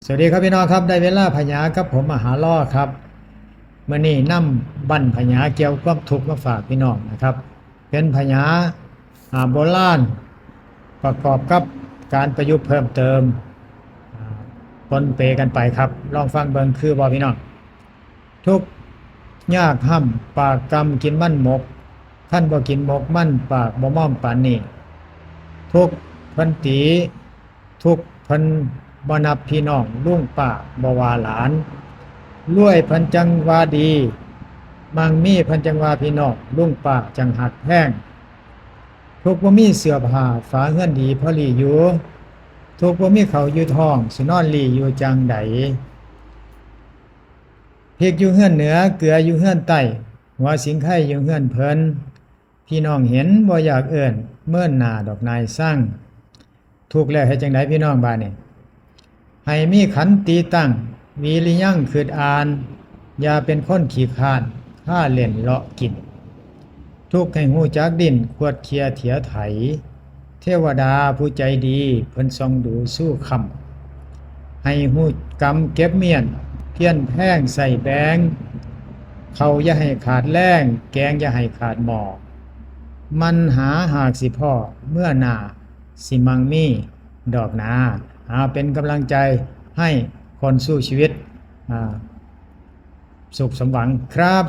สวัสดีครับพี่น้องครับได้เวลาพญากับผมมหาล่อครับมื่อนี้นำบั้นพญาเกี่ยวกับความทุกข์มาฝากพี่น้องนะครับเป็นพญาโบราณประกอบกับการประยุกต์เพิ่มเติมอ่าปนเปกันไปครับลองฟังเบิ่งคือบ่พี่น้องทุกข์ยากห่ำปากกำกินมันหมกท่านบ่กินหมกมันปากบ่ม่อมปานนี้ทุกข์เพิ่นตีทุกข์เพิ่นบ่นับพี่น้องลุงป้าบ่ว่าหลานรวยเพิ่นจังว่าดีมั่งมีเพิ่นจังว่าพี่น้องลุงป้าจังหักแพงทุกข์บ่มีเสื้อผ้าฝาเฮือนดีพอหลีอยู่ทุกข์บ่มีข้าวอยู่ท้องสินอนหลีอยู่จังใดพริกอยู่เฮือนเหนือเกลืออยู่เฮือนใต้หัวสิงไข่อยู่เฮือนเพิ่นพี่น้องเห็นบ่อยากเอิ้นเมินหน้าดอกนายสร้างทุกข์แล้วเฮ็ดจังไดพี่น้องบาดนี้ให้มีขันติตั้งวิริยังคืดอ่านอย่าเป็นคนขี้คร้านค่าเล่นเลาะกินทุกข์ให้ฮู้จักดิ้นขวดเคียเถียไถเทวดาผู้ใจดีเพิ่นทรงดูสู้คำให้ฮู้กำเก็บเมียนเพี้ยนแพงใส่แบงเขาอย่าให้ขาดแรงแกงอย่าให้ขาดหม้อมันหาหากสิพ่อเมื่อหน้าสิมังมีดอกนาเป็นกำลังใจให้คนสู้ชีวิตสุขสมหวังครับ